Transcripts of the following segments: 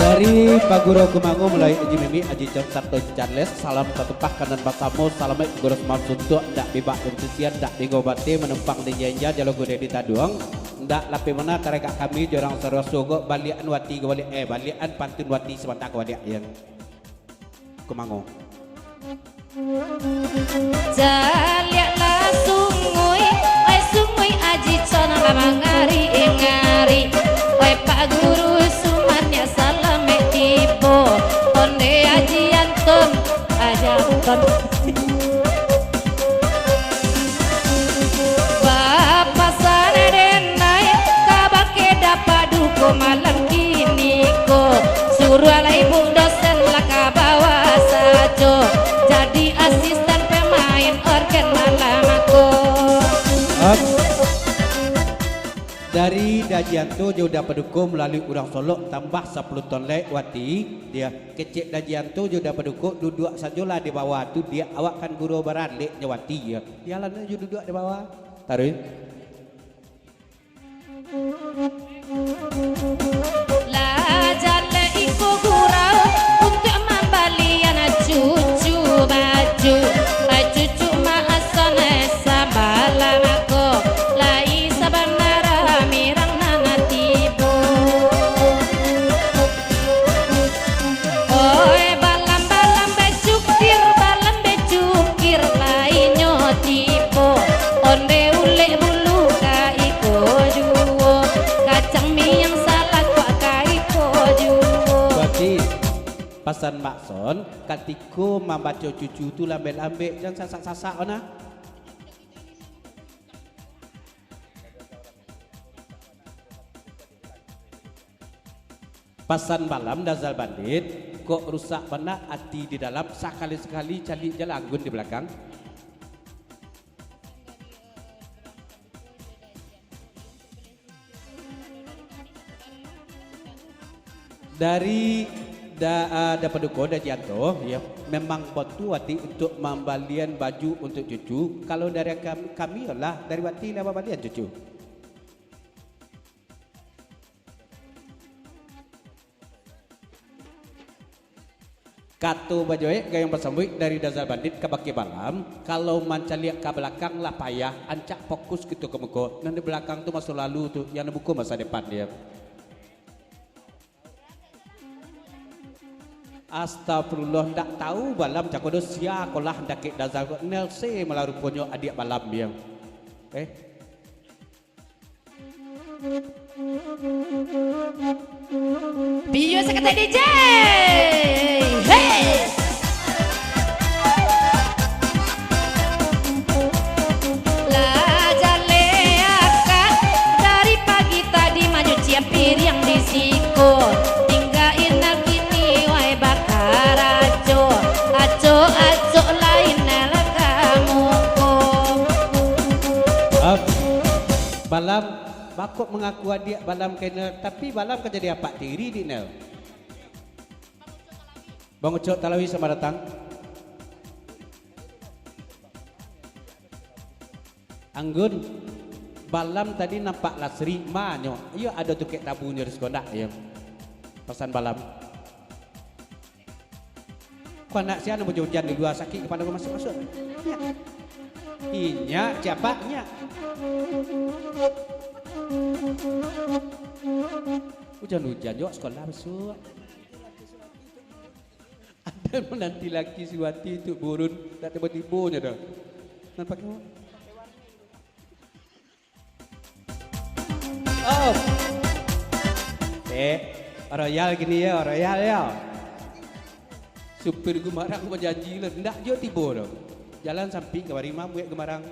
Dari Pak Guru Kumangu mulai Aji Mimi Aji Jam Sarto Janles salam ketupah kanan Pasamo salam Guru Semar Suntuk ndak bibak dan ndak digobati menempang di jenja jalo gede di taduang ndak lapi mana kareka kami jorang sorosogo balian wati balian pantun wati sebentak wadi yang Kumangu jaliaklah sungui aji cona ngari ngari oi Pak Guru sumannya salam tibo onde aji anton Bapak sanerenai kabake dapat duko malam kini ko suruh alai ibu dosen lah kabawa sajo jadi asisten pemain organ malam aku. Dari Dajianto Joda Paduko melalui Urang Solo tambah 10 ton wati dia kecil Dajianto Joda Paduko duduk sajola di bawah tu dia awakkan guru barat lek nyawati ya dia lalu duduk di bawah taruh lah jale iko gurau untuk membalian cucu baju cucu maasane sabalang aku lai sabanara mirang nana tibu oi balam becukir lai nyotipo onde ule bulu ka iko juo kacang mie yang salah kok ka iko juo berarti pasan makson katiko membaca cucu tu lambe-lambe jangan sasak-sasak ona pasan malam Dazal Bandit kok rusak benak hati di dalam sekali-sekali cari jalangun di belakang dari dapat duko Dajianto ya memang batu hati untuk membalian baju untuk cucu kalau dari kami lah dari wati lah balian cucu Kato bajoe gayang bersambut dari Dazal Bandit ke baki balam kalau mancaliak ke belakang lah payah ancak fokus gitu ke muka dan di belakang tuh masa lalu tuh yang buku masa depan dia Astagfirullah ndak tahu balam cakodo sia kolah ndake Dazal Nelse melalui ponyo adik balam dia Bio sekata DJ. Hey. Lah jale akan dari pagi tadi maju ciapir yang disiko. Tinggain kini wae bakar aco lain nela kamu ko. Balam bakok mengaku adik balam kena tapi balam kan jadi apa tiri di nel Bang Ucok Talawi sama datang Anggun balam tadi nampak lasri manyo iya ada tukek tabunya di sekolah ya pesan balam Kau nak siapa mau hujan di luar sakit kepada kau masuk-masuk. Ya. Inya siapanya. Hujan-hujan juga sekolah besok. Ada menanti laki si Wati itu burun tak tiba-tibanya dah. Nampak kau? Oh. Royal gini ya, royal ya. Supir Gemarang berjanji lah, ndak jo tiba dah. Jalan samping ke Warimam buat Gemarang.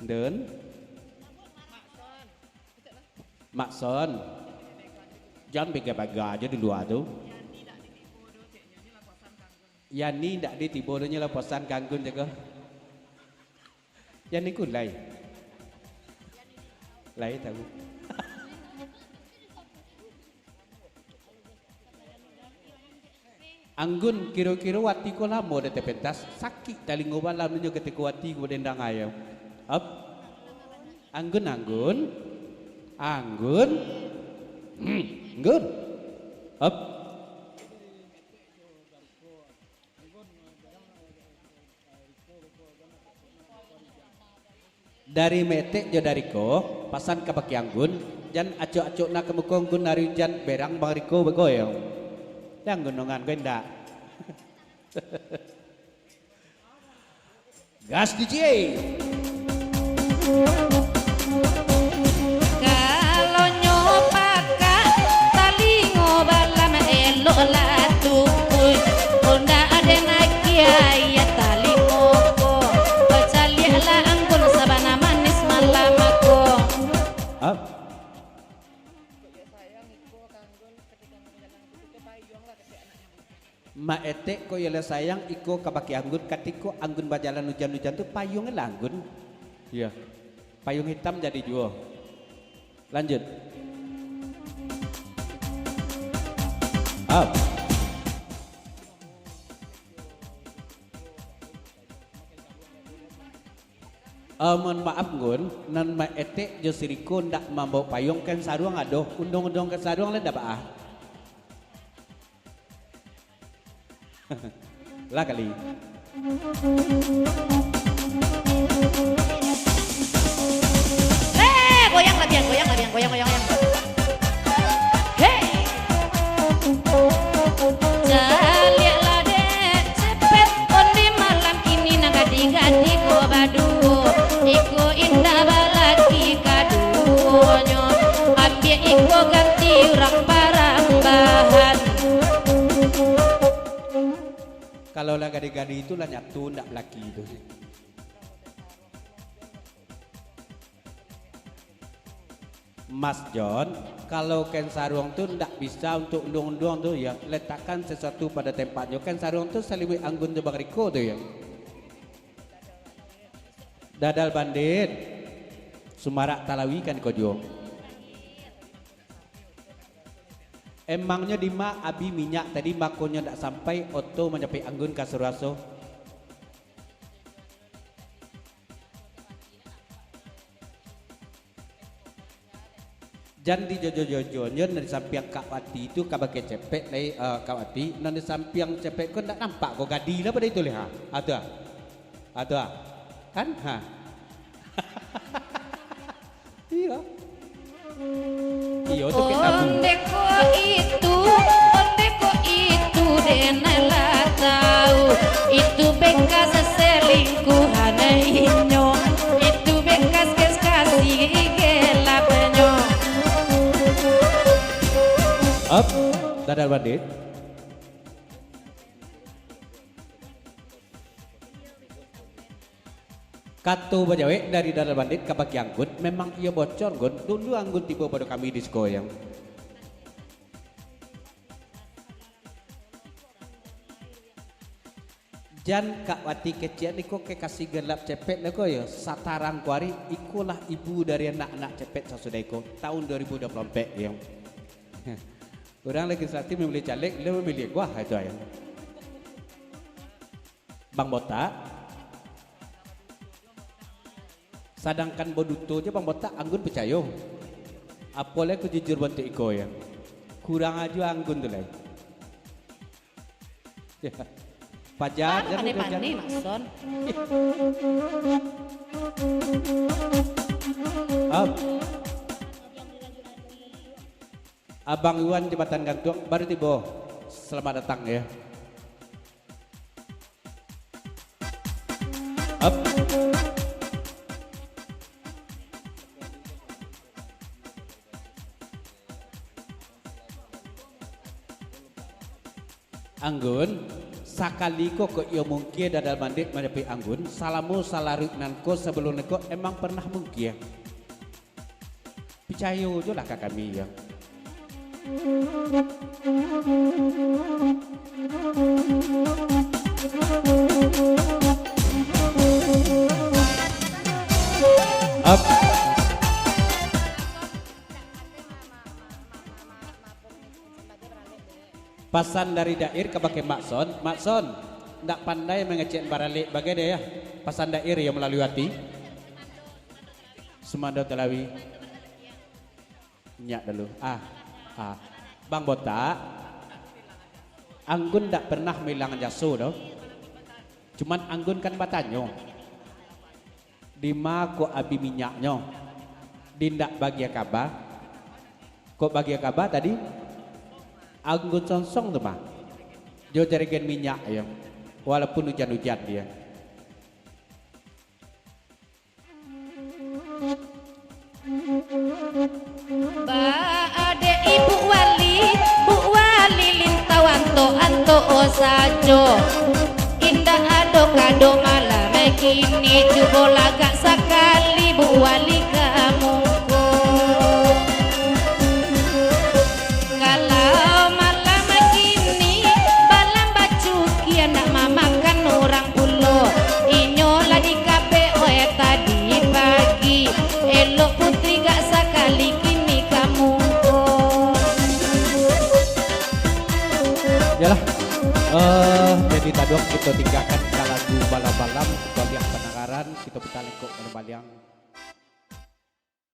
Dan Makson. Jangan bega-bega aja di luar tu. Yani ndak ditiba nya laposan kanggun jaga. Yani kun lai. Lai tahu. Anggun kira-kira wati ko lamo de tepentas sakit tali ngoban lam nyo ketika wati ko dendang ayam. Up. Anggun. Anggun. Anggun. Up. Dari metek jo dari ko pasan ke baki anggun jan acok-acok na kemukong gun dari jan berang bang riko begoyong. Yang gunungan gue ndak. Gas DJ. Kalau nyopaka tali ngobalan elok latukuy Honda ada nakia ya tali ngoko Bacalialah anggun sabana manis malam aku Up. Ma etek ko yela sayang iko kabaki anggun katiko anggun bajalan hujan-hujan tu payung lah anggun. Iya. Payung hitam jadi jual. Lanjut. Up. Mohon maaf gun, nan ma etek jo siriko ndak mambawa payung kan saruang adoh, undong-undong kan saruang lah dapat ah. Lah kali. Goyang goyang. Hey. Jalialah dek cepet onde malam ini nagadi-gadi ko badu. Iko indah balaki kaduonyo. Abie iko ganti urang barang bahan. Kalau lah gadi-gadi itu lah nyatu ndak laki itu. Mas John, kalau ken sarung tuh ndak bisa untuk undung-undung tuh ya, letakkan sesuatu pada tempatnya. Ken sarung tuh saliwi anggun jebak riko tuh ya. Dadal bandit, sumarak talawi kan kojo. Emangnya di ma abi minyak tadi makonya ndak sampai oto mencapai anggun kasuraso. Jan di jojo-jojonya dari samping Kak Wati itu kabake cepet lai Kak Wati, nan di samping cepet kau ndak nampak kau gadi lah pada itu lihat. Ada, kan? Ha. Iya. Iya tuh kita Ondeko itu denala tahu itu bekas selingkuhan inyo itu bekas kasih gelapnya. Up, dadal bandit. Katu bajawe dari dadal bandit ke baki anggun memang ia bocor gun dulu anggun tiba pada kami di sekoyang. Jan Kak Wati kecil niko ke kasih gelap cepet leko ya satarang kuari ikulah ibu dari anak-anak cepet sasudeko tahun 2024 yang orang legislatif memilih caleg dia memilih gua itu ayam Bang Botak sadangkan boduto aja Bang Botak anggun percaya apoleh ku jujur bantu iko ya kurang aja anggun tu lah Pajar, jangan Pandai-pandai Makson. Abang Iwan Jembatan Gantung baru tiba. Selamat datang ya. Up. Anggun sakali ko ke iyo mungkin dadal mandik menyepi anggun salamu salaruk nanko sebelum neko emang pernah mungkin percaya je lah kami ya. Up. Pasan dari dair ke pakai Makson, ndak pandai mengecek baralik bagai dia ya. Pasan dair yang melalui hati. Semanda telawi. Nyak dulu. Bang Botak. Anggun ndak pernah milangan jaso doh. Cuman Anggun kan batanyo. Dima ko abi minyaknya. Dindak bagia kabar. Kok bagia kabar tadi? Anggun sonsong tuh mah. Dia carikan minyak ya. Walaupun hujan-hujan dia. Ba ade ibu wali lintawan to anto osajo. Indah ado kado malam kini cubo lagak sekali bu wali kamu. Jadi tadi kita tinggalkan lagu balam-balam kita lihat pendengaran kita putar lengkok balam-balam